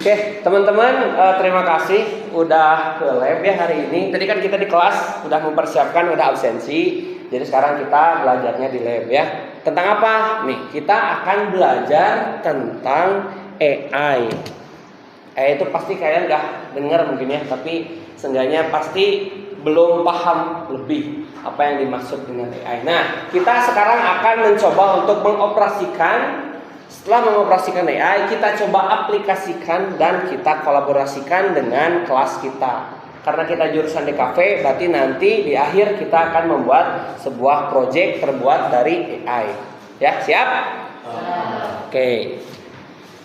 Oke, teman-teman, terima kasih udah ke lab ya hari ini. Tadi kan kita di kelas udah mempersiapkan, udah absensi. Jadi sekarang kita belajarnya di lab ya. Tentang apa? Nih, kita akan belajar tentang AI. AI itu pasti kalian udah dengar mungkin ya, tapi seenggaknya pasti belum paham lebih apa yang dimaksud dengan AI. Nah, kita sekarang akan mencoba untuk mengoperasikan. Setelah mengoperasikan AI, kita coba aplikasikan dan kita kolaborasikan dengan kelas kita. Karena kita jurusan DKV, berarti nanti di akhir kita akan membuat sebuah proyek terbuat dari AI. Ya, siap? Oke.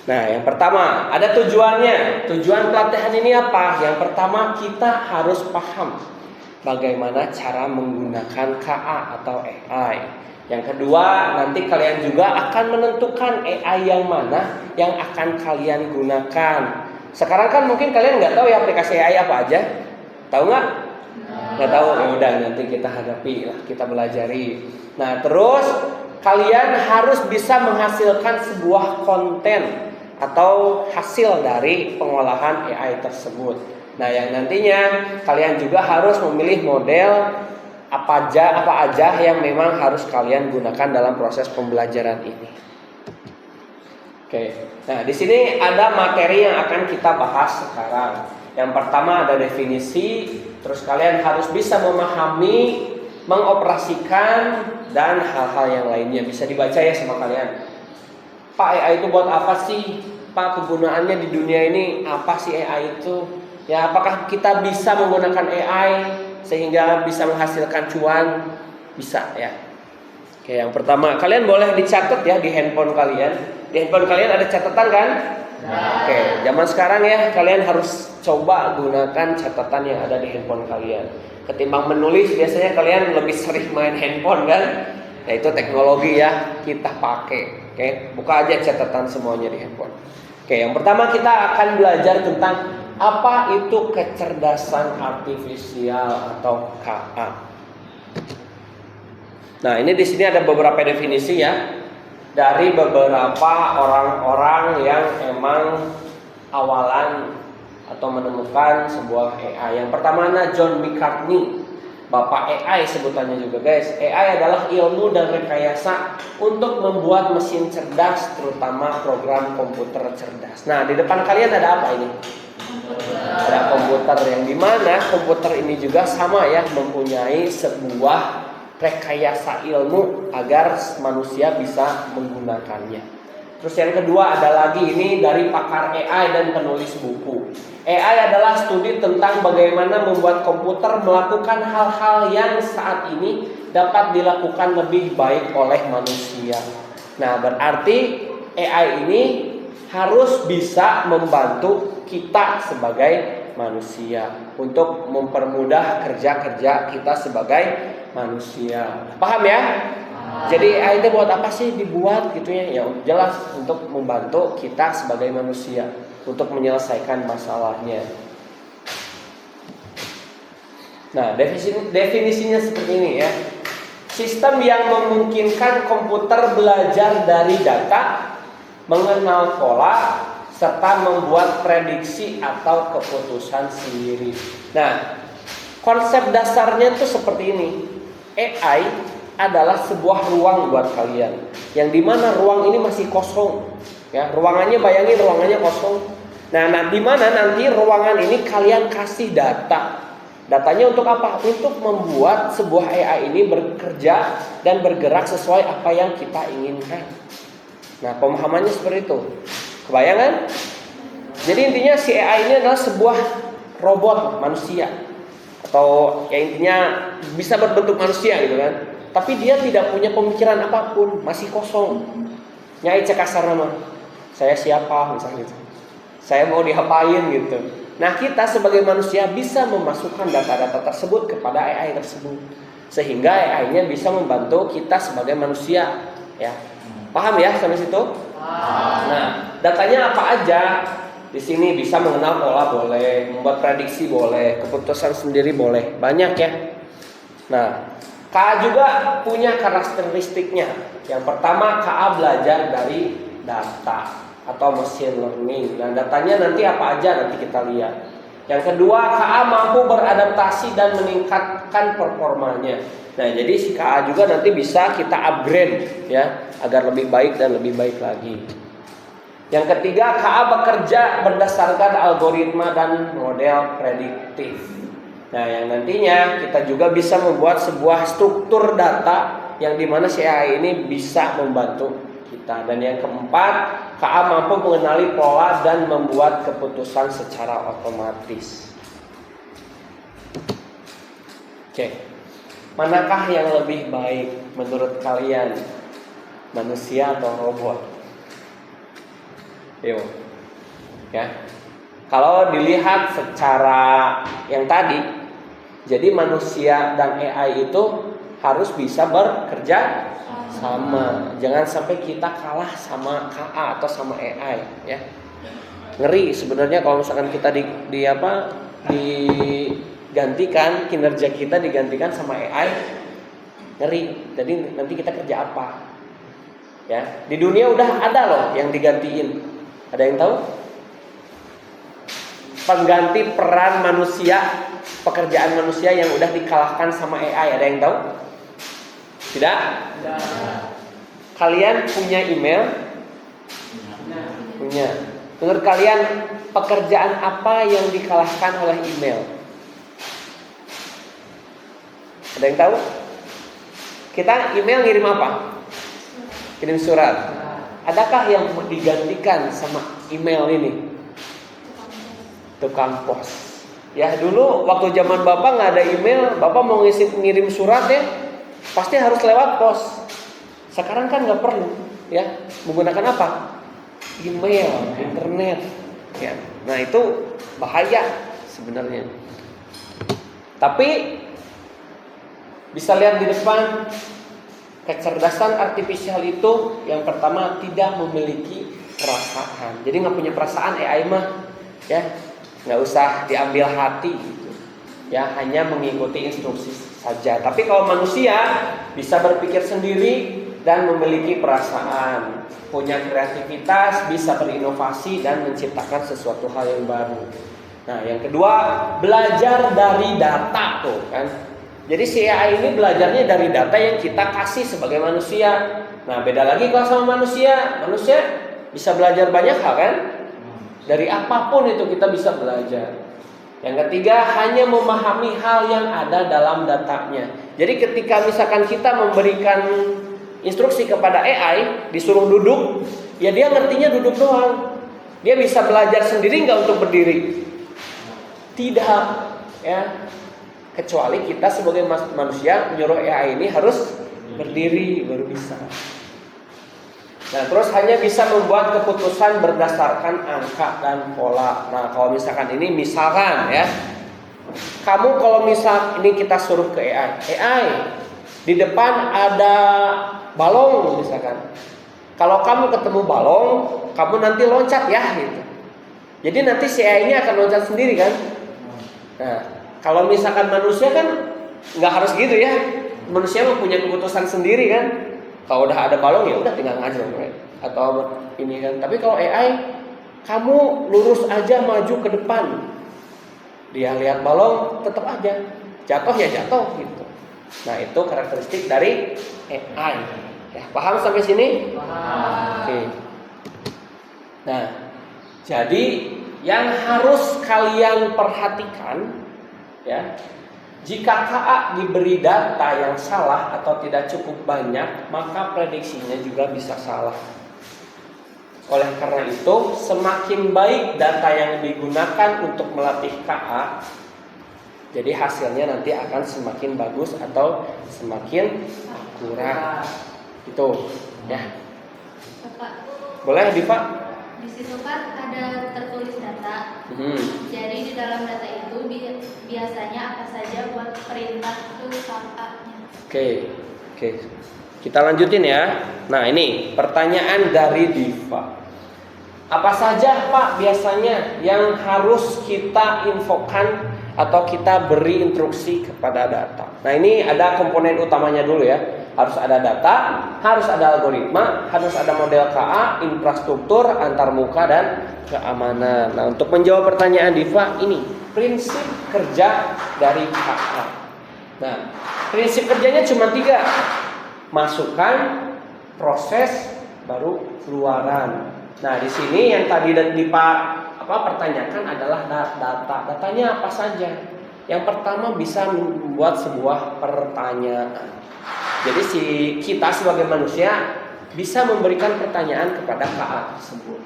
Nah, yang pertama, ada tujuannya. Tujuan pelatihan ini apa? Yang pertama, kita harus paham bagaimana cara menggunakan KA atau AI. Yang kedua, nanti kalian juga akan menentukan AI yang mana yang akan kalian gunakan. Sekarang kan mungkin kalian nggak tahu ya aplikasi AI apa aja. Tahu nggak? Nggak tahu. Ya udah, nanti kita hadapi lah, kita belajari. Nah, terus kalian harus bisa menghasilkan sebuah konten atau hasil dari pengolahan AI tersebut. Nah, yang nantinya kalian juga harus memilih model apa aja yang memang harus kalian gunakan dalam proses pembelajaran ini. Oke. Nah, di sini ada materi yang akan kita bahas sekarang. Yang pertama ada definisi, terus kalian harus bisa memahami, mengoperasikan dan hal-hal yang lainnya. Bisa dibaca ya sama kalian. Pak, AI itu buat apa sih? Pak, kegunaannya di dunia ini apa sih AI itu? Ya, apakah kita bisa menggunakan AI sehingga bisa menghasilkan cuan? Bisa ya. Oke, yang pertama kalian boleh dicatat ya di handphone kalian. Di handphone kalian ada catatan kan? Oke, zaman sekarang ya kalian harus coba gunakan catatan yang ada di handphone kalian. Ketimbang menulis, biasanya kalian lebih sering main handphone kan? Nah, itu teknologi ya kita pakai. Oke, buka aja catatan semuanya di handphone. Oke, yang pertama kita akan belajar tentang apa itu kecerdasan artifisial atau KA. Nah, ini di sini ada beberapa definisi ya dari beberapa orang-orang yang emang awalan atau menemukan sebuah AI. Yang pertama John McCartney, Bapak AI sebutannya juga guys. AI adalah ilmu dan rekayasa untuk membuat mesin cerdas, terutama program komputer cerdas. Nah, di depan kalian ada apa ini? Ada komputer, yang dimana komputer ini juga sama ya, mempunyai sebuah rekayasa ilmu agar manusia bisa menggunakannya. Terus yang kedua ada lagi ini dari pakar AI dan penulis buku. AI adalah studi tentang bagaimana membuat komputer melakukan hal-hal yang saat ini dapat dilakukan lebih baik oleh manusia. Nah, berarti AI ini harus bisa membantu kita sebagai manusia untuk mempermudah kerja-kerja kita sebagai manusia. Paham ya? Jadi AI itu buat apa sih dibuat gitu ya? Ya jelas untuk membantu kita sebagai manusia untuk menyelesaikan masalahnya. Nah, definisinya seperti ini ya. Sistem yang memungkinkan komputer belajar dari data, mengenal pola, serta membuat prediksi atau keputusan sendiri. Nah, konsep dasarnya tuh seperti ini. AI adalah sebuah ruang buat kalian, yang dimana ruang ini masih kosong. Ya, ruangannya bayangin ruangannya kosong. Nah, dimana nanti ruangan ini kalian kasih data. Datanya untuk apa? Untuk membuat sebuah AI ini bekerja dan bergerak sesuai apa yang kita inginkan. Nah, pemahamannya seperti itu. Kebayang kan? Jadi intinya si AI ini adalah sebuah robot manusia, atau ya intinya bisa berbentuk manusia gitu kan. Tapi dia tidak punya pemikiran apapun, masih kosong. Nyai cek kasar nama, saya siapa misalnya gitu. Saya mau diapain gitu. Nah, kita sebagai manusia bisa memasukkan data-data tersebut kepada AI tersebut, sehingga AI-nya bisa membantu kita sebagai manusia. Ya, paham ya sampai situ? Nah, datanya apa aja? Di sini bisa mengenal pola boleh, membuat prediksi boleh, keputusan sendiri boleh, banyak ya. Nah, KA juga punya karakteristiknya. Yang pertama, KA belajar dari data. atau machine learning. Nah, datanya nanti apa aja nanti kita lihat. Yang kedua, KA mampu beradaptasi dan meningkatkan performanya. Nah, jadi si KA juga nanti bisa kita upgrade ya, agar lebih baik dan lebih baik lagi. Yang ketiga, KA bekerja berdasarkan algoritma dan model prediktif. Nah, yang nantinya kita juga bisa membuat sebuah struktur data yang dimana si AI ini bisa membantu kita. Dan yang keempat, KA mampu mengenali pola dan membuat keputusan secara otomatis. Oke, manakah yang lebih baik menurut kalian, manusia atau robot? Yuk, ya. Kalau dilihat secara yang tadi, jadi manusia dan AI itu harus bisa bekerja sama. Jangan sampai kita kalah sama KA atau sama AI, ya. Ngeri sebenarnya kalau misalkan kita digantikan, kinerja kita digantikan sama AI. Ngeri. Jadi nanti kita kerja apa? Ya, di dunia udah ada loh yang digantiin. Ada yang tahu? Pengganti peran manusia, pekerjaan manusia yang udah dikalahkan sama AI. Ada yang tahu? Tidak? Kalian punya email? Punya. Menurut kalian pekerjaan apa yang dikalahkan oleh email? Ada yang tahu? Kita email ngirim apa? Kirim surat. Adakah yang digantikan sama email ini? Tukang pos. Ya dulu waktu zaman Bapak nggak ada email, Bapak mau ngirim surat ya, pasti harus lewat pos. Sekarang kan nggak perlu, ya. Menggunakan apa? Email, internet. Ya. Nah itu bahaya sebenarnya. Tapi bisa lihat di depan. Kecerdasan artifisial itu yang pertama tidak memiliki perasaan. Jadi nggak punya perasaan AI mah, ya nggak usah diambil hati gitu. Ya hanya mengikuti instruksi saja. Tapi kalau manusia bisa berpikir sendiri dan memiliki perasaan, punya kreativitas, bisa berinovasi dan menciptakan sesuatu hal yang baru. Nah yang kedua, belajar dari data tuh kan. Jadi si AI ini belajarnya dari data yang kita kasih sebagai manusia. Nah beda lagi kalau sama manusia. Manusia bisa belajar banyak hal kan. Dari apapun itu kita bisa belajar. Yang ketiga, hanya memahami hal yang ada dalam datanya. Jadi ketika misalkan kita memberikan instruksi kepada AI, disuruh duduk, ya dia ngertinya duduk doang. Dia bisa belajar sendiri nggak untuk berdiri? Tidak, ya. Kecuali kita sebagai manusia menyuruh AI ini harus berdiri baru bisa. Nah terus hanya bisa membuat keputusan berdasarkan angka dan pola. Nah kalau misalkan ini misalkan ya, kamu kalau misal ini kita suruh ke AI di depan ada balong misalkan. Kalau kamu ketemu balong, kamu nanti loncat ya gitu. Jadi nanti si AI ini akan loncat sendiri kan. Nah kalau misalkan manusia kan nggak harus gitu ya. Manusia mempunyai keputusan sendiri kan. Kalau udah ada balong ya udah tinggal ngajar atau ini kan. Tapi kalau AI, kamu lurus aja maju ke depan. Dia lihat balong tetap aja jatuh ya jatuh gitu. Nah itu karakteristik dari AI. Ya, paham sampai sini? Paham. Oke. Nah jadi yang harus kalian perhatikan. Ya, jika KA diberi data yang salah atau tidak cukup banyak, maka prediksinya juga bisa salah. Oleh karena itu, semakin baik data yang digunakan untuk melatih KA, jadi hasilnya nanti akan semakin bagus atau semakin akurat. Itu, ya. Boleh, Diva? Di situ kan ada tertulis data. Jadi di dalam data itu biasanya apa saja buat perintah itu KA-nya. Oke. Kita lanjutin ya. Nah ini pertanyaan dari Diva. Apa saja Pak biasanya yang harus kita infokan atau kita beri instruksi kepada data? Nah ini ada komponen utamanya dulu ya. Harus ada data, harus ada algoritma, harus ada model KA, infrastruktur, antarmuka, dan keamanan. Nah, untuk menjawab pertanyaan Diva, ini prinsip kerja dari KA. Nah, prinsip kerjanya cuma 3. Masukan, proses, baru keluaran. Nah, di sini yang tadi Diva pertanyakan adalah data. Datanya apa saja? Yang pertama bisa membuat sebuah pertanyaan. Jadi kita sebagai manusia bisa memberikan pertanyaan kepada KA tersebut.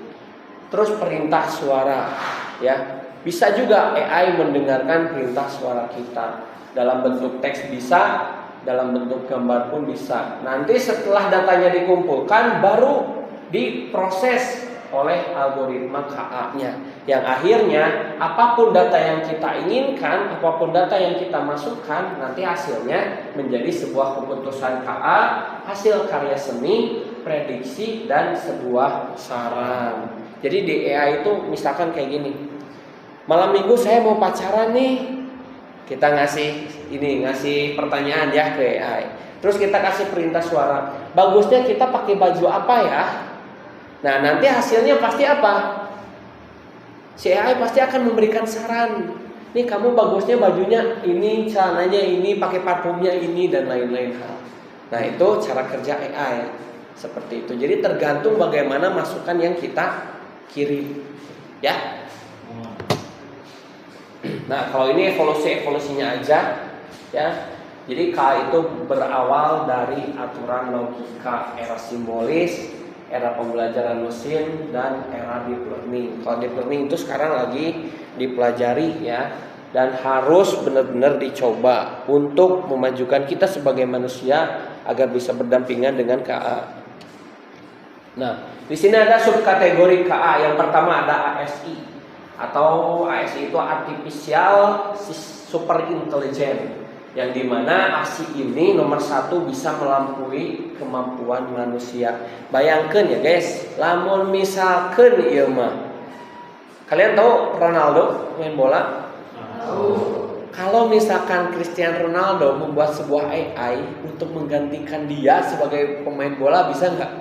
Terus perintah suara, ya. Bisa juga AI mendengarkan perintah suara kita. Dalam bentuk teks bisa, dalam bentuk gambar pun bisa. Nanti setelah datanya dikumpulkan baru diproses oleh algoritma KA-nya. Yang akhirnya apapun data yang kita inginkan, apapun data yang kita masukkan, nanti hasilnya menjadi sebuah keputusan KA, hasil karya seni, prediksi, dan sebuah saran. Jadi di AI itu misalkan kayak gini. Malam minggu saya mau pacaran nih. Kita ngasih pertanyaan ya ke AI. Terus kita kasih perintah suara. Bagusnya kita pakai baju apa ya? Nah, nanti hasilnya pasti apa? Si AI pasti akan memberikan saran. Nih kamu bagusnya bajunya ini, celananya ini, pakai parfumnya ini, dan lain-lain hal. Nah, itu cara kerja AI. Seperti itu. Jadi tergantung bagaimana masukan yang kita kirim. Ya. Nah, kalau ini evolusinya aja, ya. Jadi K itu berawal dari aturan logika, era simbolis, era pembelajaran mesin, dan era deep learning. Kalau deep learning itu sekarang lagi dipelajari, ya, dan harus benar-benar dicoba untuk memajukan kita sebagai manusia agar bisa berdampingan dengan KA. Nah, di sini ada subkategori KA. Yang pertama ada ASI, atau ASI itu artificial super intelligence, yang dimana ASI ini nomor 1 bisa melampaui kemampuan manusia. Bayangkan ya guys, lamun misalkan ieu mah, kalian tahu Ronaldo main bola? Kalau misalkan Cristiano Ronaldo membuat sebuah AI untuk menggantikan dia sebagai pemain bola, bisa nggak?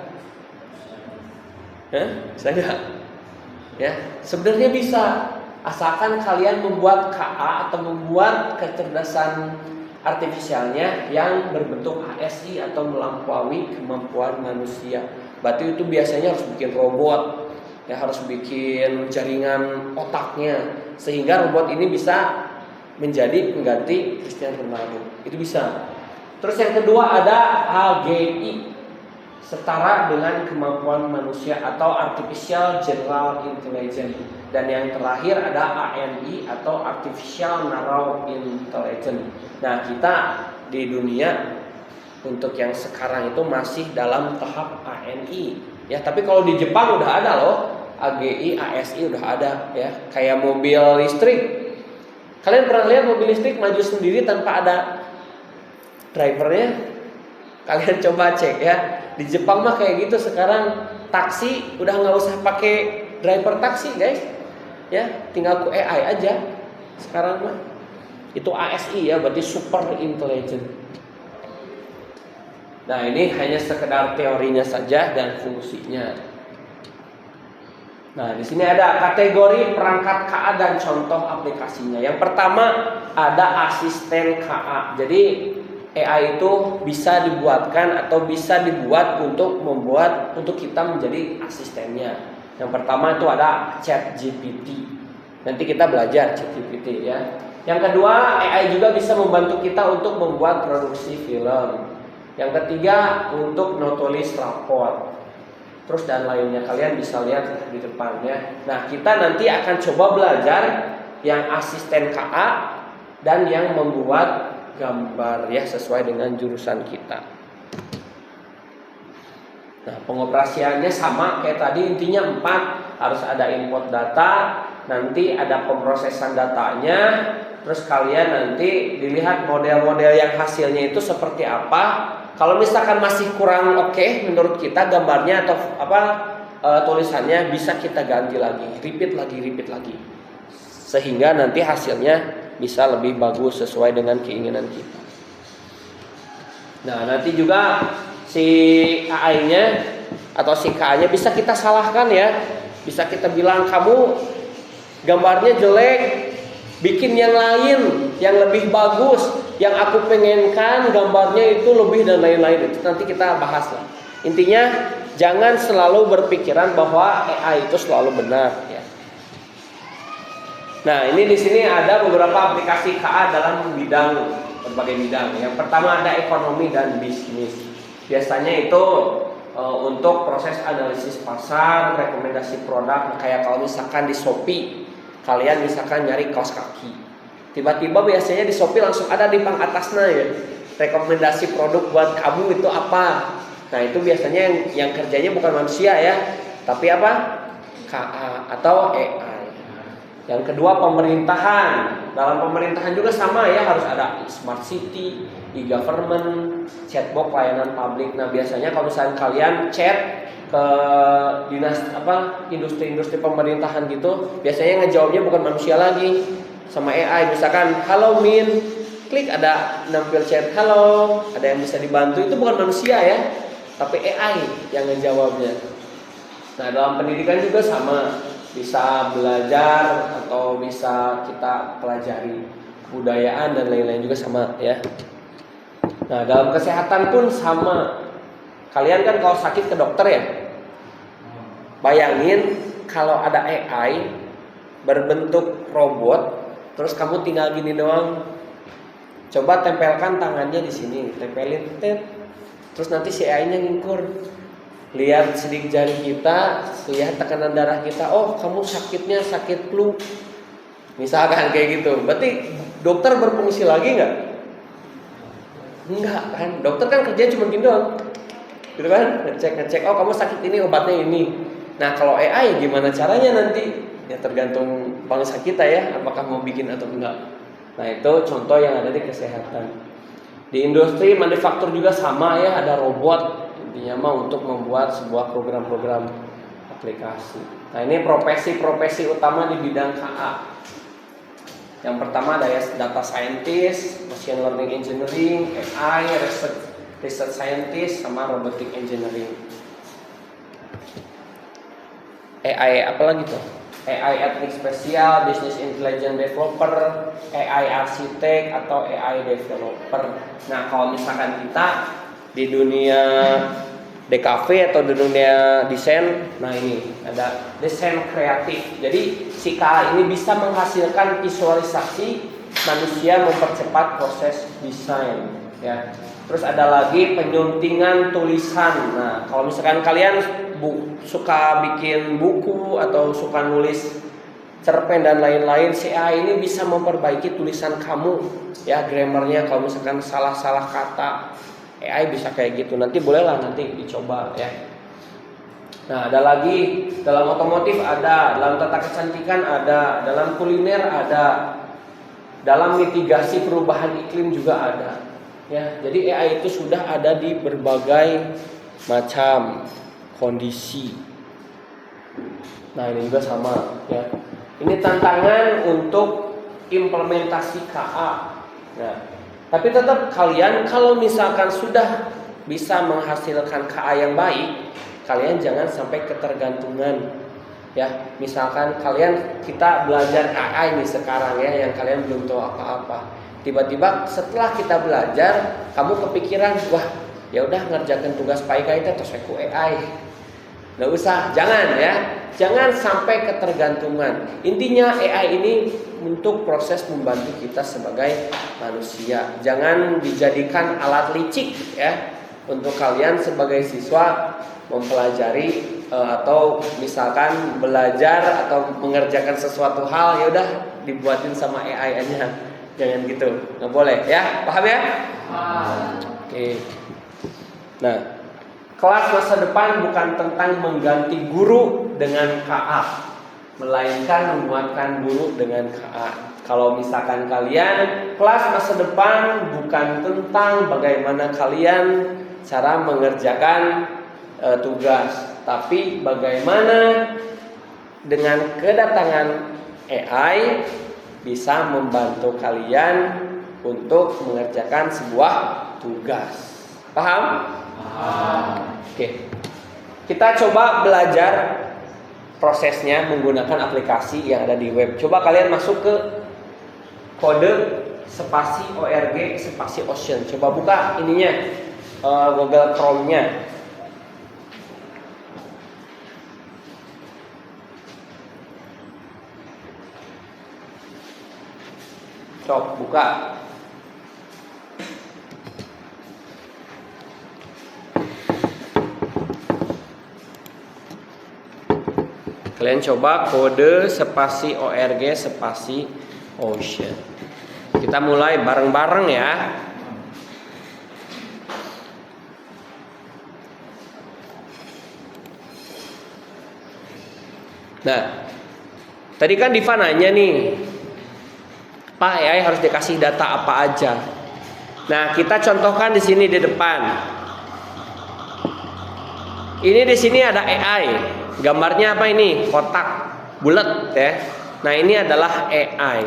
Bisa nggak? Ya, sebenarnya bisa, asalkan kalian membuat KA atau membuat kecerdasan artifisialnya yang berbentuk ASI atau melampaui kemampuan manusia. Berarti itu biasanya harus bikin robot, ya, harus bikin jaringan otaknya sehingga robot ini bisa menjadi pengganti Cristiano Ronaldo. Itu bisa. Terus yang kedua ada AGI, setara dengan kemampuan manusia atau Artificial General Intelligence. Dan yang terakhir ada ANI atau Artificial Narrow Intelligence. Nah, kita di dunia untuk yang sekarang itu masih dalam tahap ANI, ya. Tapi kalau di Jepang udah ada loh, AGI, ASI udah ada, ya. Kayak mobil listrik. Kalian pernah lihat mobil listrik maju sendiri tanpa ada drivernya? Kalian coba cek ya. Di Jepang mah kayak gitu sekarang, taksi udah nggak usah pakai driver taksi guys, ya, tinggal ke AI aja sekarang mah. Itu ASI ya, berarti super intelligent. Nah, ini hanya sekedar teorinya saja dan fungsinya. Nah, di sini ada kategori perangkat KA dan contoh aplikasinya. Yang pertama ada asisten KA. Jadi AI itu bisa dibuatkan atau bisa dibuat untuk kita menjadi asistennya. Yang pertama itu ada ChatGPT. Nanti kita belajar ChatGPT ya. Yang kedua, AI juga bisa membantu kita untuk membuat produksi film. Yang ketiga, untuk nulis rapor. Terus dan lainnya, kalian bisa lihat di depannya. Nah, kita nanti akan coba belajar yang asisten KA dan yang membuat gambar ya sesuai dengan jurusan kita. Nah, pengoperasiannya sama kayak tadi, intinya 4. Harus ada input data, nanti ada pemrosesan datanya, terus kalian nanti dilihat model-model yang hasilnya itu seperti apa. Kalau misalkan masih kurang oke menurut kita gambarnya atau tulisannya, bisa kita ganti lagi, repeat lagi, sehingga nanti hasilnya bisa lebih bagus sesuai dengan keinginan kita. Nah, nanti juga si AI-nya atau si KA-nya bisa kita salahkan ya. Bisa kita bilang kamu gambarnya jelek, bikin yang lain yang lebih bagus, yang aku pengenkan gambarnya itu lebih dan lain-lain. Itu nanti kita bahas lah. Intinya jangan selalu berpikiran bahwa AI itu selalu benar ya. Nah, ini di sini ada beberapa aplikasi KA dalam berbagai bidang. Yang pertama ada ekonomi dan bisnis. Biasanya itu untuk proses analisis pasar, rekomendasi produk. Kayak kalau misalkan di Shopee, kalian misalkan nyari kaos kaki, tiba-tiba biasanya di Shopee langsung ada di pang atasnya ya, rekomendasi produk buat kamu itu apa. Nah, itu biasanya yang kerjanya bukan manusia ya, tapi apa? KA atau AI. Yang kedua pemerintahan. Dalam pemerintahan juga sama ya, harus ada smart city, e-government, chatbot layanan publik. Nah, biasanya kalau misalnya kalian chat ke dinas industri-industri pemerintahan gitu, biasanya ngejawabnya bukan manusia lagi, sama AI. Misalkan, "Halo Min," klik ada nampil chat, "Halo, ada yang bisa dibantu." Itu bukan manusia ya, tapi AI yang ngejawabnya. Nah, dalam pendidikan juga sama. Bisa belajar atau bisa kita pelajari kebudayaan dan lain-lain juga sama ya. Nah, dalam kesehatan pun sama. Kalian kan kalau sakit ke dokter ya, bayangin kalau ada AI berbentuk robot, terus kamu tinggal gini doang. Coba tempelkan tangannya di sini, tempelin, terus nanti si AI-nya ngingkur. Lihat sidik jari kita, lihat tekanan darah kita. Oh, kamu sakitnya sakit flu, misalkan kayak gitu. Berarti dokter berfungsi lagi nggak? Enggak kan? Dokter kan kerjanya cuma gini doang, gitu kan? Ngecek. Oh, kamu sakit ini, obatnya ini. Nah, kalau AI gimana caranya nanti? Ya tergantung bangsa kita ya, apakah mau bikin atau enggak. Nah, itu contoh yang ada di kesehatan. Di industri manufaktur juga sama ya, ada robot. Intinya mah untuk membuat sebuah program-program aplikasi. Nah, ini profesi-profesi utama di bidang KA. Yang pertama ada data scientist, machine learning engineering, AI, research scientist, sama robotic engineering. AI apa lagi tuh? AI etnik spesial, business intelligence developer, AI arsitek atau AI developer. Nah, kalau misalkan kita di dunia DKV atau di dunia desain, nah ini ada desain kreatif. Jadi si KA ini bisa menghasilkan visualisasi manusia mempercepat proses desain ya. Terus ada lagi penyuntingan tulisan. Nah, kalau misalkan kalian suka bikin buku atau suka nulis cerpen dan lain-lain, si AI ini bisa memperbaiki tulisan kamu ya, grammarnya. Kalau misalkan salah-salah kata, AI bisa kayak gitu. Nanti bolehlah nanti dicoba ya. Nah, ada lagi dalam otomotif ada, dalam tata kecantikan ada, dalam kuliner ada, dalam mitigasi perubahan iklim juga ada. Ya, jadi AI itu sudah ada di berbagai macam kondisi. Nah, ini juga sama ya. Ini tantangan untuk implementasi KA. Nah, tapi tetap kalian kalau misalkan sudah bisa menghasilkan KA yang baik, kalian jangan sampai ketergantungan ya. Misalkan kita belajar AI nih sekarang ya, yang kalian belum tahu apa-apa. Tiba-tiba setelah kita belajar, kamu kepikiran, wah, ya udah ngerjakan tugas PAIK itu terus aku AI. Nggak usah, jangan ya. Jangan sampai ketergantungan. Intinya AI ini untuk proses membantu kita sebagai manusia. Jangan dijadikan alat licik ya untuk kalian sebagai siswa mempelajari atau misalkan belajar atau mengerjakan sesuatu hal, ya udah dibuatin sama AI aja. Jangan gitu, nggak boleh ya. Paham ya? Oke. Nah, kelas masa depan bukan tentang mengganti guru dengan KA, melainkan menguatkan guru dengan KA. Kalau misalkan kalian, kelas masa depan bukan tentang bagaimana kalian cara mengerjakan tugas, tapi bagaimana dengan kedatangan AI bisa membantu kalian untuk mengerjakan sebuah tugas. Paham? Oke. Kita coba belajar prosesnya menggunakan aplikasi yang ada di web. Coba kalian masuk ke kode spasi org spasi ocean. Coba buka ininya Google Chrome-nya. Coba buka. Kalian coba kode spasi org spasi ocean. Kita mulai bareng-bareng ya. Nah, tadi kan Diva nanya nih, Pak, AI harus dikasih data apa aja. Nah, kita contohkan di sini di depan. Ini di sini ada AI. Gambarnya apa ini? Kotak bulat ya. Nah, ini adalah AI.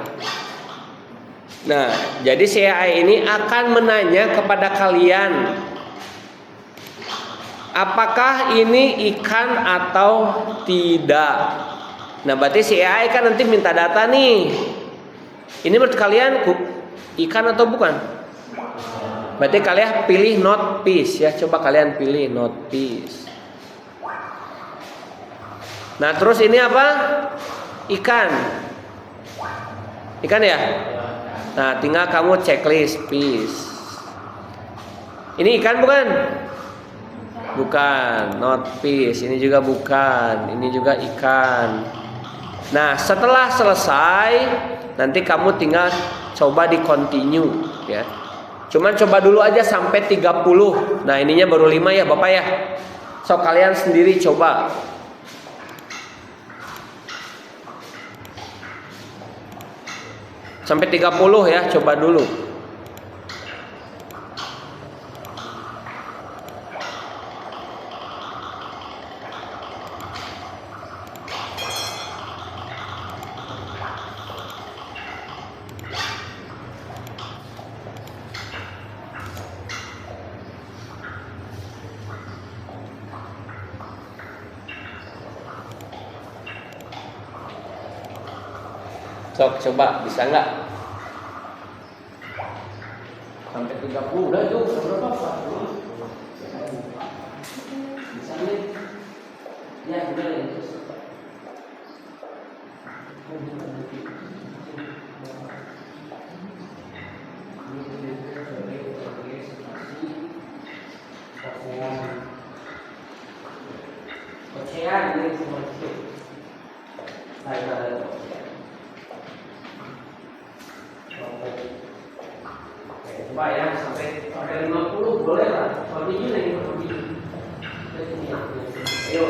Nah, jadi si AI ini akan menanya kepada kalian, apakah ini ikan atau tidak. Nah, berarti si AI kan nanti minta data nih. Ini menurut kalian ikan atau bukan? Berarti kalian pilih not fish ya. Coba kalian pilih not fish. Nah, terus ini apa? Ikan. Ikan ya? Nah, tinggal kamu checklist fish. Ini ikan bukan? Bukan, not fish. Ini juga bukan. Ini juga ikan. Nah, setelah selesai, nanti kamu tinggal coba di continue ya. Cuman coba dulu aja sampai 30. Nah, ininya baru 5 ya Bapak ya. So kalian sendiri coba. Sampai 30 ya, coba dulu. Sok coba bisa nggak? Sampai 30 udah itu berapa Pak? Bisa nih? Ya udah itu. Ocean ini semua itu. Coba ya sampai 50 boleh lah. Continue lagi continue. Ayo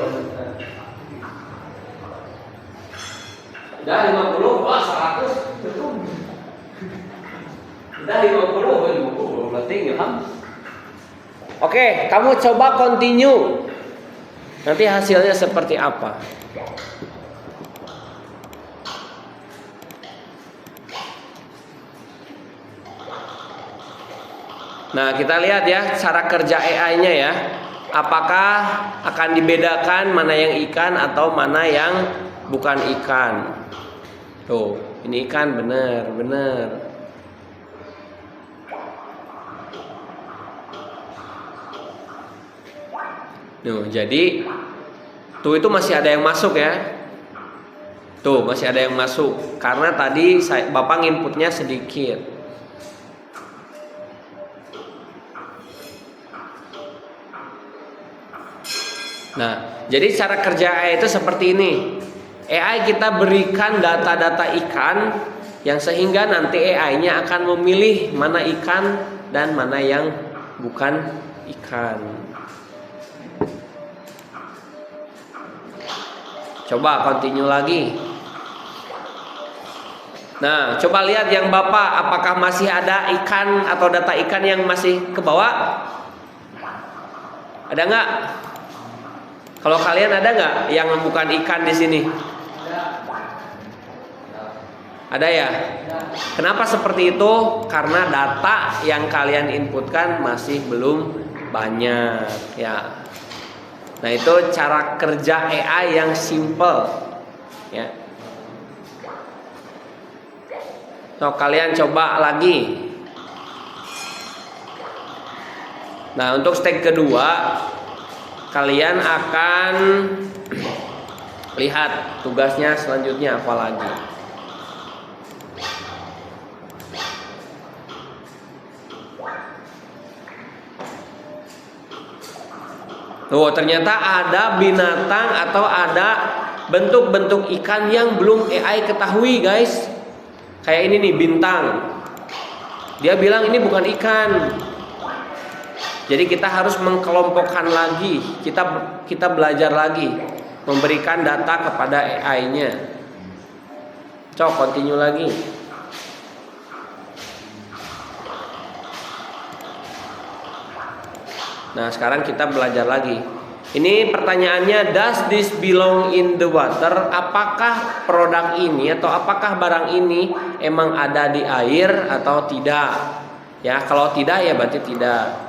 udah 50, wah 100 cukup. Udah 50 berarti ilham. Oke, kamu coba continue. Nanti hasilnya seperti apa? Nah, kita lihat ya cara kerja AI-nya ya. Apakah akan dibedakan mana yang ikan atau mana yang bukan ikan? Tuh, ini ikan bener. Tuh, jadi tuh itu masih ada yang masuk ya. Tuh, masih ada yang masuk karena tadi Bapak inputnya sedikit. Nah, jadi cara kerja AI itu seperti ini. AI kita berikan data-data ikan yang sehingga nanti AI-nya akan memilih mana ikan dan mana yang bukan ikan. Coba continue lagi. Nah, coba lihat yang Bapak, apakah masih ada ikan atau data ikan yang masih ke bawah? Ada nggak? Kalau kalian ada nggak yang bukan ikan di sini? Ada ya? Kenapa seperti itu? Karena data yang kalian inputkan masih belum banyak ya. Nah, itu cara kerja AI yang simple ya. So, kalian coba lagi. Nah, untuk step kedua, kalian akan lihat tugasnya selanjutnya apa lagi. Tuh, ternyata ada binatang atau ada bentuk-bentuk ikan yang belum AI ketahui, guys. Kayak ini nih, bintang. Dia bilang ini bukan ikan. Jadi kita harus mengkelompokkan lagi. Kita belajar lagi, memberikan data kepada AI-nya. Coba continue lagi. Nah, sekarang kita belajar lagi. Ini pertanyaannya, does this belong in the water? Apakah produk ini atau apakah barang ini emang ada di air atau tidak? Ya, kalau tidak ya berarti tidak.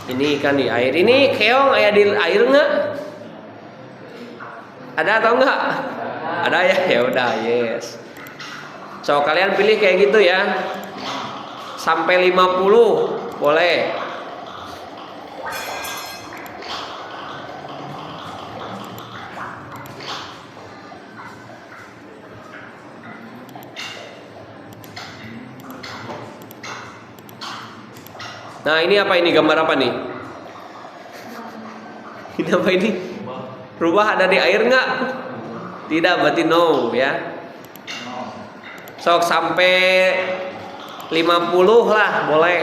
Ini ikan di air. Ini keong ada di air nggak? Ada atau enggak? Ada ya? Ya udah, yes. So, kalian pilih kayak gitu ya. Sampai 50 boleh. Nah, ini apa ini? Gambar apa nih? Ini apa ini? Rubah ada di air nggak? Tidak, berarti no ya. Sok sampai 50 lah boleh.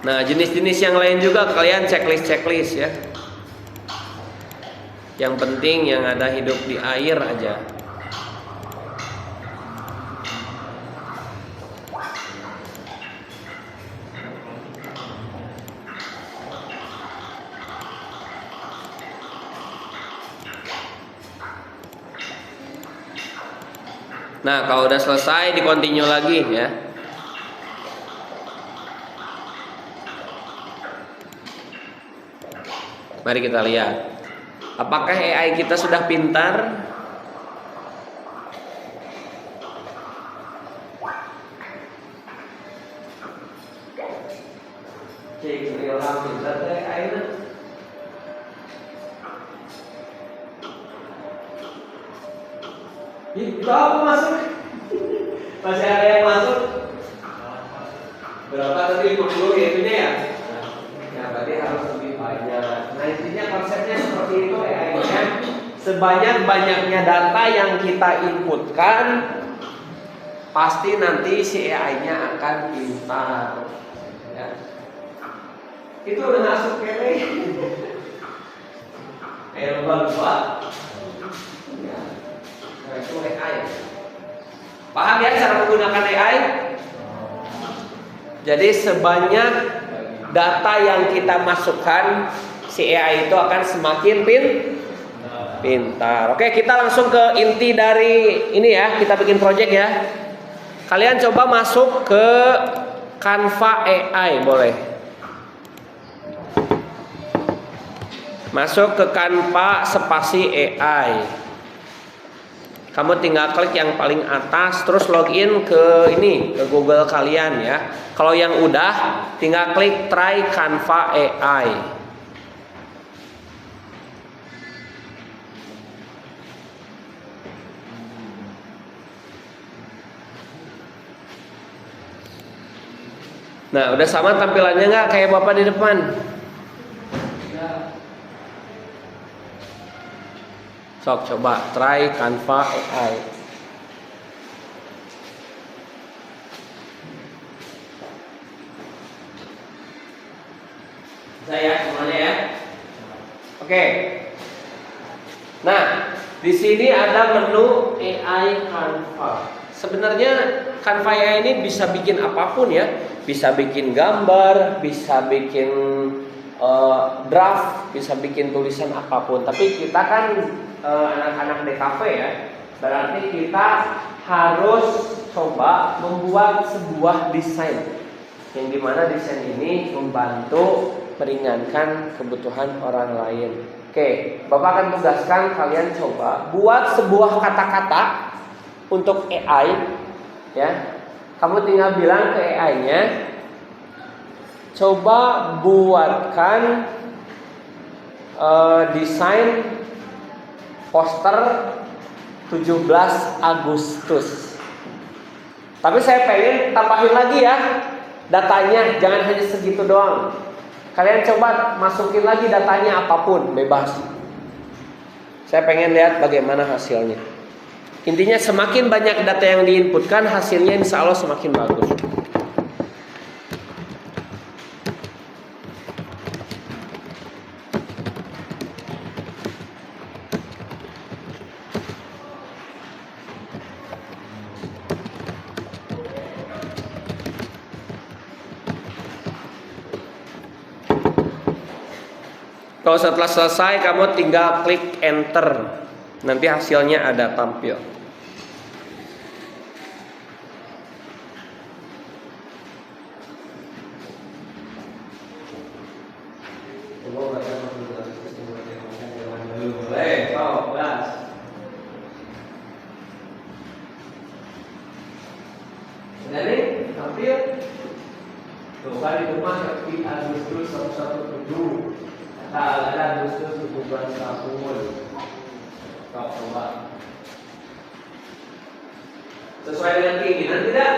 Nah, jenis-jenis yang lain juga kalian checklist ya. Yang penting yang ada hidup di air aja. Nah, kalau udah selesai di continue lagi ya. Mari kita lihat. Apakah AI kita sudah pintar? Cek orang pintar AI itu. Itu apa masuk? Masih ada yang masuk? Berapa tadi? 50 ya itunya ya? Ya berarti harus lebih banyak. Nah, intinya konsepnya seperti itu ya. Sebanyak-banyaknya data yang kita inputkan, pasti nanti si AI-nya akan pintar. Ya. Itu udah masuk kele. Kayak lupa-lupa. Ya. Nah, itu AI. Paham ya cara menggunakan AI? Jadi sebanyak data yang kita masukkan, si AI itu akan semakin pintar. Oke, kita langsung ke inti dari ini ya. Kita bikin project ya. Kalian coba masuk ke Canva AI, boleh. Masuk ke Canva spasi AI. Kamu tinggal klik yang paling atas, terus login ke ini, ke Google kalian ya. Kalau yang udah, tinggal klik try Canva AI. Nah, udah sama tampilannya nggak kayak Bapak di depan? Sok coba try Canva AI. Saya semuanya ya. Oke. Nah, di sini ada menu AI Canva. Sebenarnya Canva AI ini bisa bikin apapun ya. Bisa bikin gambar, bisa bikin draft, bisa bikin tulisan apapun. Tapi kita kan anak-anak DKV ya, berarti kita harus coba membuat sebuah desain yang dimana desain ini membantu meringankan kebutuhan orang lain. Oke, Bapak akan tugaskan kalian coba buat sebuah kata-kata untuk AI, ya. Kamu tinggal bilang ke AI-nya, coba buatkan desain poster 17 Agustus. Tapi saya pengen tambahin lagi ya datanya, jangan hanya segitu doang. Kalian coba masukin lagi datanya apapun, bebas. Saya pengen lihat bagaimana hasilnya. Intinya semakin banyak data yang diinputkan, hasilnya insya Allah semakin bagus. Kalau setelah selesai kamu tinggal klik enter, nanti hasilnya ada tampil. Boleh, kau gas. Udah nih, tampil. Tuh kan di rumah seperti Agustus 117. Kata ada Agustus 17 tahun. Kau coba. Sesuai dengan keinginan tidak?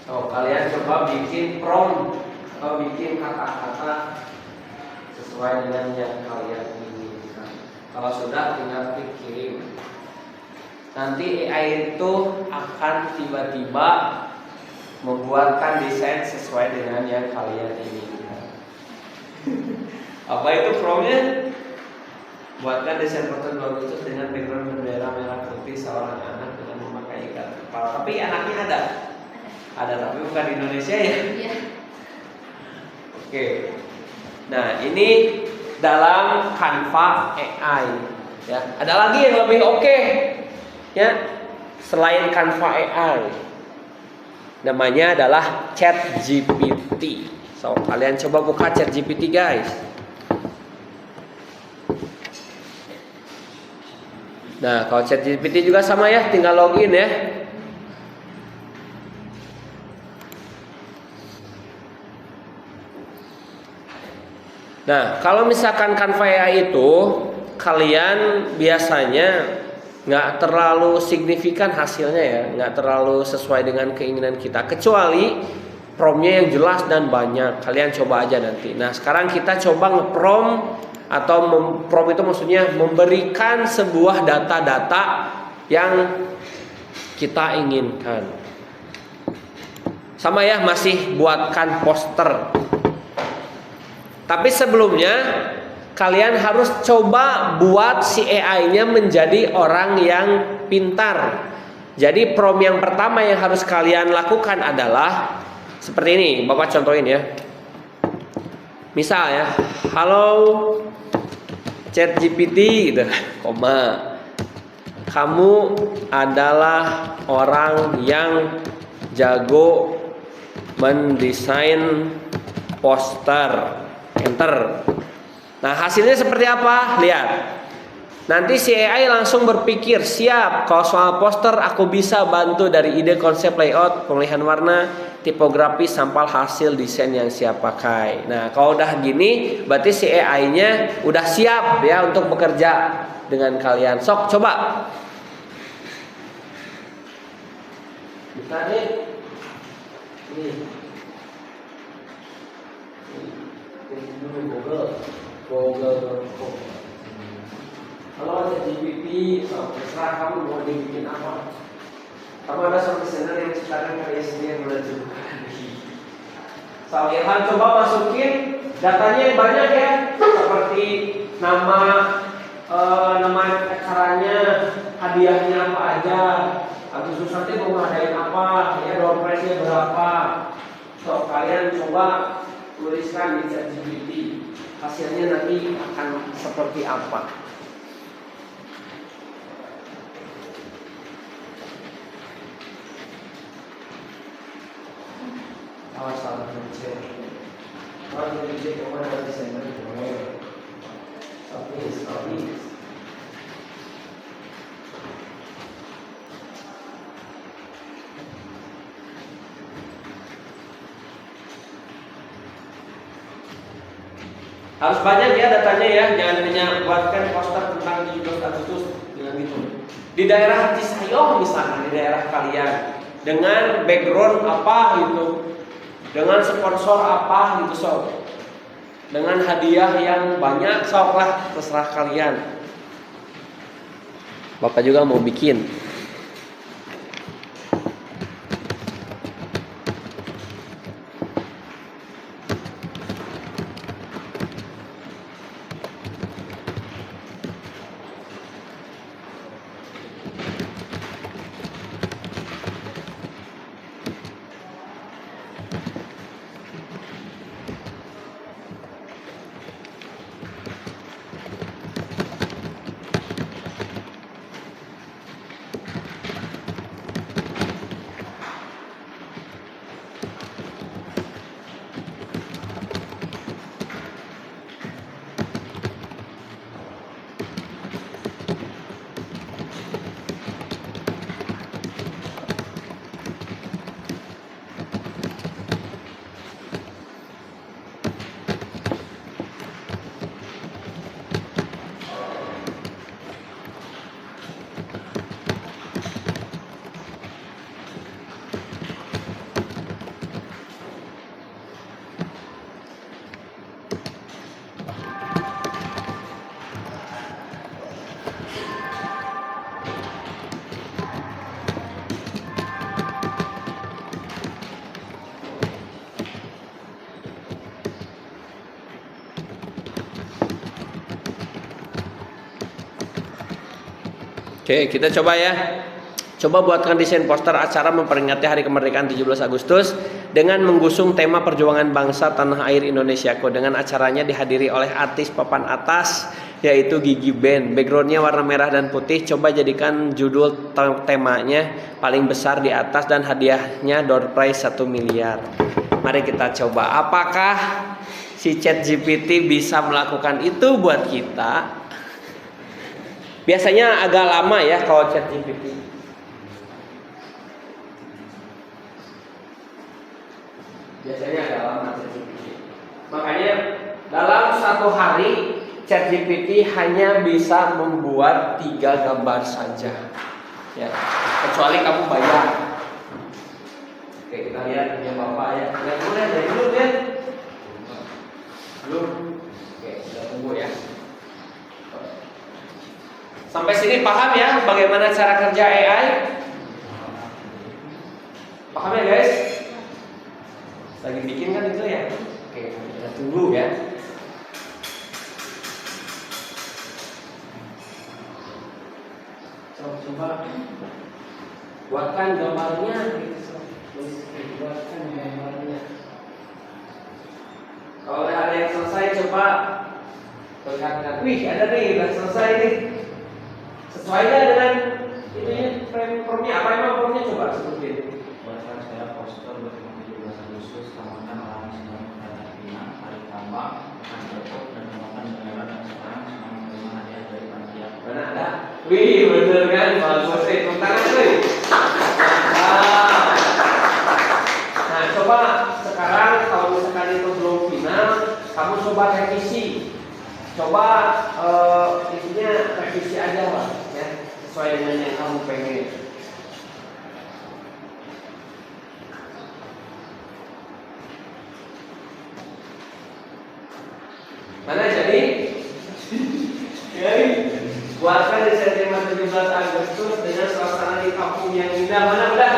Oh, kalian coba bikin prompt atau bikin kata-kata sesuai dengan yang kalian inginkan. Kalau sudah tinggal klik kirim. Nanti AI itu akan tiba-tiba membuatkan desain sesuai dengan yang kalian inginkan. Apa itu promptnya? Buatkan desain poster Agustus dengan background bendera merah putih seorang anak dengan memakai ikat kepala. Tapi anaknya ada tapi bukan di Indonesia ya. Iya. Oke. Nah, ini dalam Canva AI ya. Ada lagi yang lebih oke. Ya, selain Canva AI, namanya adalah ChatGPT. So, kalian coba buka ChatGPT guys. Nah, kalau ChatGPT juga sama ya, tinggal login ya. Nah, kalau misalkan Canva AI itu kalian biasanya nggak terlalu signifikan hasilnya ya, nggak terlalu sesuai dengan keinginan kita, kecuali promptnya yang jelas dan banyak. Kalian coba aja nanti. Nah, sekarang kita coba nge-prompt atau prompt itu maksudnya memberikan sebuah data-data yang kita inginkan. Sama ya, masih buatkan poster. Tapi sebelumnya kalian harus coba buat si AI-nya menjadi orang yang pintar. Jadi prompt yang pertama yang harus kalian lakukan adalah seperti ini. Bapak contohin ya. Misal ya, halo ChatGPT gitu, koma. Kamu adalah orang yang jago mendesain poster. Enter. Nah, hasilnya seperti apa? Lihat. Nanti si AI langsung berpikir, siap, kalau soal poster aku bisa bantu dari ide konsep layout, pemilihan warna, tipografi, sampai hasil desain yang siap pakai. Nah, kalau udah gini, berarti si AI-nya udah siap ya untuk bekerja dengan kalian. Sok, coba. Bisa nih. Google.com. Kalau ada GPT, terserah kamu mau dibikin apa. Kamu ada satu desainer yang sekarang karya sendiri yang menunjukkan. Ilham coba masukin datanya yang banyak ya, seperti nama acaranya, hadiahnya apa aja, Agustus nanti mau ngadain apa, ya door prize-nya berapa. So kalian coba tuliskan di ChatGPT. hasilnya nanti akan seperti apa. Awas salah kecil. Kalau kecil kemana Desember boleh. Tapi. Harus banyak ya datanya ya, jangan hanya buatkan poster tentang 17 Agustus dengan gitu. Di daerah Cisayong misalnya, di daerah kalian, dengan background apa gitu, dengan sponsor apa gitu sob, dengan hadiah yang banyak sok lah, terserah kalian. Bapak juga mau bikin. Oke, kita coba ya. Coba buatkan desain poster acara memperingati Hari Kemerdekaan 17 Agustus dengan menggusung tema perjuangan bangsa tanah air Indonesiaku. Dengan acaranya dihadiri oleh artis papan atas yaitu Gigi Band. Backgroundnya warna merah dan putih. Coba jadikan judul temanya paling besar di atas dan hadiahnya door prize 1 miliar. Mari kita coba. Apakah si ChatGPT bisa melakukan itu buat kita? Biasanya agak lama ya kalau ChatGPT. Biasanya agak lama ChatGPT. Makanya dalam satu hari ChatGPT hanya bisa membuat 3 gambar saja. Ya, kecuali kamu bayar. Oke, kita lihat punya Bapak ya. Lihat dulu ya. Belum. Oke, kita tunggu ya. Sampai sini paham ya bagaimana cara kerja AI? Paham ya guys? Lagi bikin kan itu ya? Oke, kita tunggu ya. Coba buatkan gambarnya. Buatkan gambarnya. Kalau ada yang selesai coba perlihatkan. Wih, ada nih, udah selesai nih. Sesuaikan dengan ini formnya apa emang formnya coba sebutin. Buatkan saya poster bertema 17 Agustus tamatkan alam sedang Karantina hari tambah akan cocok dan kembangkan negara dan sekarang sedang menerima hadiah dari panitia. Mana ada? Wih, bener kan? Bagus sih, tangan nih. Nah, coba sekarang kalau misalkan itu belum final, kamu coba revisi. Coba isinya revisi aja lah ya, sesuai dengan yang kamu pengen. Mana jadi? Jadi buatkan desain tema 17 Agustus dengan suasana di kampung yang indah. Mana udah?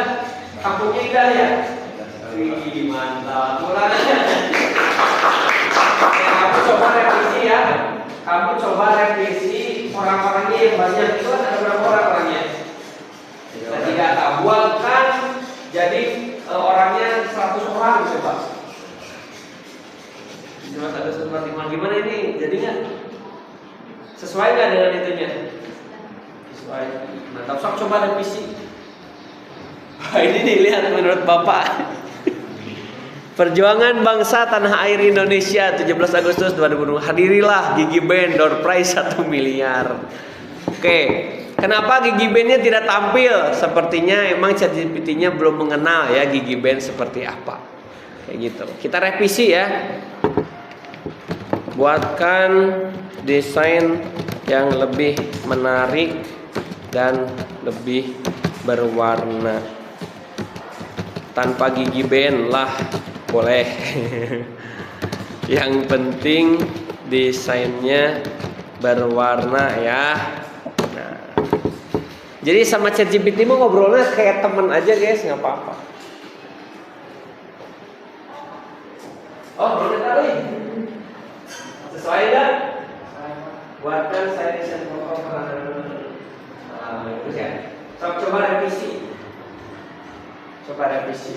Kampungnya indah ya? Wih, mantap. Mulanya. Kamu coba revisi ya. Kamu coba revisi orang-orangnya yang banyak. Itu ada berapa orang orangnya? Kita tidak tahu. Buatkan jadi orangnya 100 orang coba. 17 Agustus 45. Gimana ini jadinya? Sesuai nggak dengan itunya? Sesuai. Mantap, sok coba revisi. Wah, ini dilihat menurut Bapak. Perjuangan bangsa tanah air Indonesia 17 Agustus 2020. Hadirilah Gigi Band, door prize 1 miliar. Oke, kenapa Gigi Band-nya tidak tampil? Sepertinya emang ChatGPT-nya belum mengenal ya Gigi Band seperti apa. Kayak gitu. Kita revisi ya. Buatkan desain yang lebih menarik dan lebih berwarna. Tanpa Gigi Band lah boleh. Yang penting desainnya berwarna ya. Nah, jadi sama ChatGPT mau ngobrolnya kayak temen aja guys, nggak apa-apa. Oh boleh kali. Sesuai kan? Buatkan saya desain pokok terus ya. Coba revisi. Coba revisi.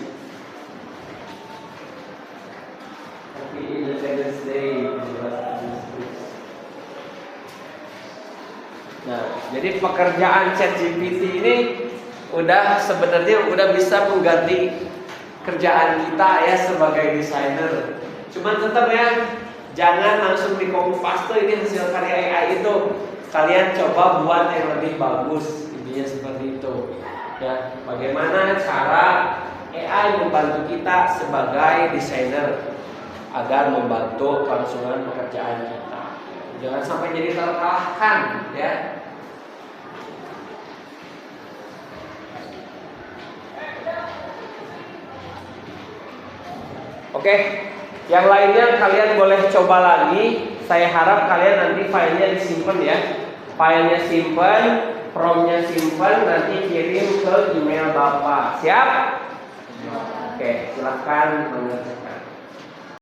Happy Independence Day. Nah, jadi pekerjaan ChatGPT ini sebenarnya udah bisa mengganti kerjaan kita ya sebagai desainer. Cuman tetap ya, jangan langsung di copy paste ini hasil karya AI itu. Kalian coba buat yang lebih bagus. Intinya seperti itu. Ya, bagaimana cara AI membantu kita sebagai desainer agar membantu kelangsungan pekerjaan kita. Jangan sampai jadi terkalahkan ya. Oke, yang lainnya kalian boleh coba lagi. Saya harap kalian nanti filenya disimpan ya. Filenya simpan, promnya simpan, nanti kirim ke email Bapak. Siap? Oke, silakan mengerjakan.